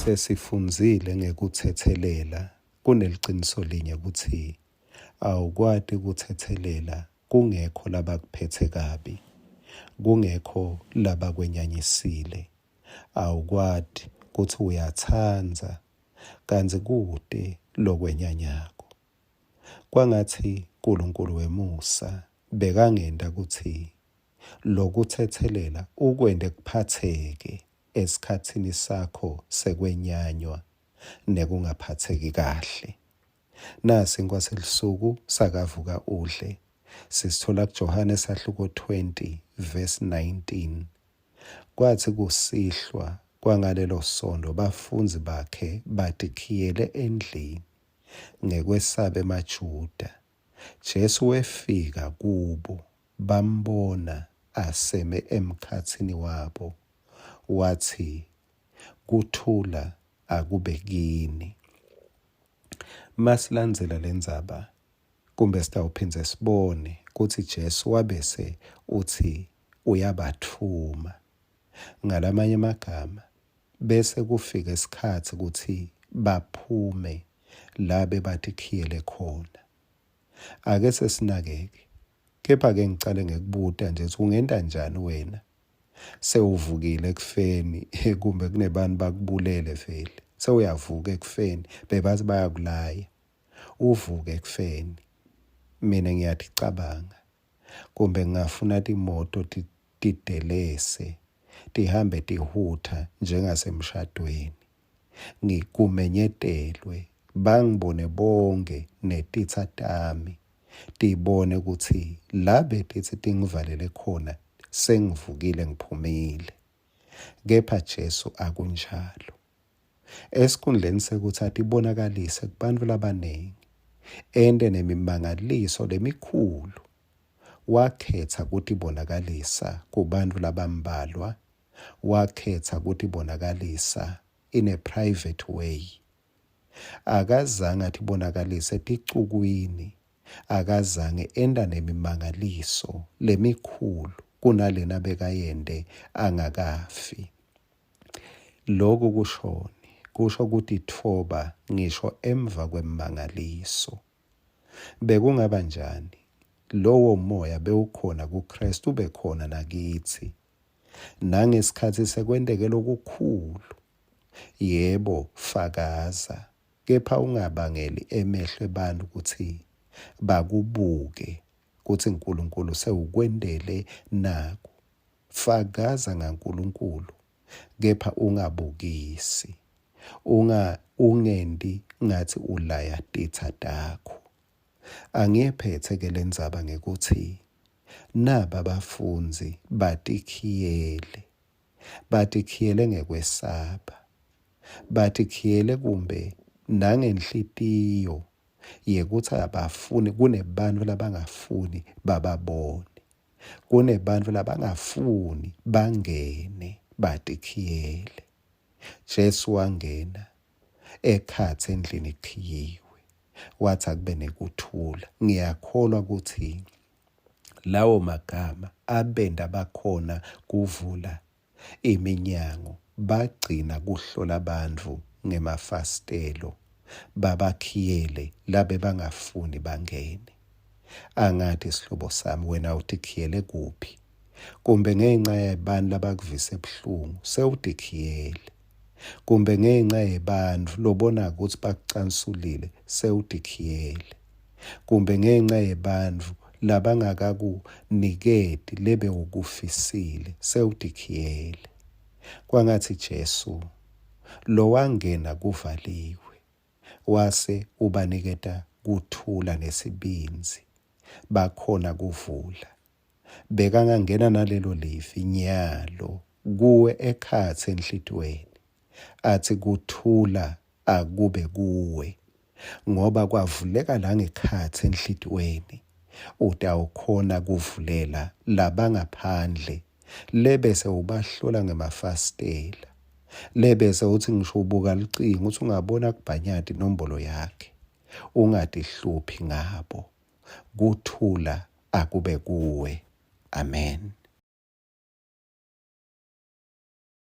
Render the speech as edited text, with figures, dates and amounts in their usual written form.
Sesifunzile ngekuthethelela kuneliciniso linye ukuthi awukwati ukuthethelela kungekho labakuphethe kabi, kungekho labakwenyanyisile. Awukwati ukuthi uyathanza kanti kude lokwenyanyako. Kwangathi uNkulunkulu wemusa bekangenda ukuthi lokuthethelela ukwende kuphatheke esikhathini sakho sekwenyanywa nekungaphatheki kahle. Nasi ngwaselisuku sakavuka udle sisithola kuJohane sahluko 20 verse 19. Kwathi kusihlwa kwangalelo sondo bafunzi bakhe batikhiyele endlini ngekwesaba emaJuda. Jesu wefika kubo bambona aseme emkhathini wabo, wathi kuthula akube kini. Masilandzela lendzaba kumbe sitawuphindze sibone ukuthi Jesu wabese uthi uyabathuma. Ngalamanye amagama bese kufika isikhathi ukuthi baphume la bebatikhiyele khona. Ake sesinakeke. Kepha-ke ngicale ngekubuta nje ukuthi ungenda njani wena? Sewuvukile ekufeni kumbe kunebantu bakubulele vele. Sewuyavuka ekufeni bebathi bayakulaya. Uvuke ekufeni. Mina ngiyathi cabanga. Kumbe ngingafuna imoto tidelese, tihambe tihutha njengasemshadweni. Ngikumenyetelwe, bangibone bonke netitha tami. Tibone ukuthi la betithi tingivalele khona sengivukile ngiphumile. Kepha Jesu akunjalo. Esikhundleni sekuthi atibonakalise kubantu labaningi ende nemimangaliso lemikhulu, wakhetha ukuthi ibonakalisa kubantu labambalwa, wakhetha ukuthi ibonakalisa in a private way. Akazange atibonakalise ticukwini, akazange enda nemimangaliso lemikhulu kunalena bekayende angakafi. Lokhu kusho ukuthi ithoba ngisho emva kwemangaliso. Bekungaba njani? Lowo moya bewukhona kuKristu bekhona nakithi. Nangesikhathi sekwendeke lokukhulu. Yebo, fakaza. Kepha ungabangeli emehlo abantu ukuthi bakubuke ukuthi uNkulunkulu sewukwendele naku. Fakaza ngaNkulunkulu, kepha ungabukisi. Ungendi ngathi ulaya titha takho. Angiyephethe ke lendzaba ngekuthi naba abafunzi batikhiyele ngekwesaba. Batikhiyele kumbe nangenhlitiyo yekuthi abafuni, kunebantu labangafuni bababone. Kunebantu labangafuni bangene batikhiyele. Jesu wangena ekhathe endlini ikhiyiwe. Wathi akube nekuthula. Ngiyakholwa ukuthi lawo magama abenda bakhona kuvula iminyango, bagcina kuhlola abantu ngemafastelo, babakhiyele labe bangafuni bangene. Angathi sihlobo sami wena utikhiyele kuphi? Kumbe ngenxa yabantu labakuvisa ebuhlungu sewutikhiyele. Kumbe ngenxa yabantu lobona ukuthi bakucansulile sewutikhiyele. Kumbe ngenxa yabantu labangakakunikedi lebe ukufisile sewutikhiyele. Kwangathi Jesu lo wangena kuvaliwe, wase ubaniketa kuthula nesibinzi, bakhona kuvula. Bekangangena nalelo livi nyalo kuwe ekhathe enhlitweni, athi kuthula akube kuwe, ngoba kwavuleka la ngekhathe enhlitweni. Utawukhona kuvulela labangaphandle lebese ubahlola ngemafastela. Lebese uthi ngisho ubuka licingo uthi ungabona kubhanyati inombolo yakhe. Ungatihluphi ngabo. Kuthula akube kuwe. Amen.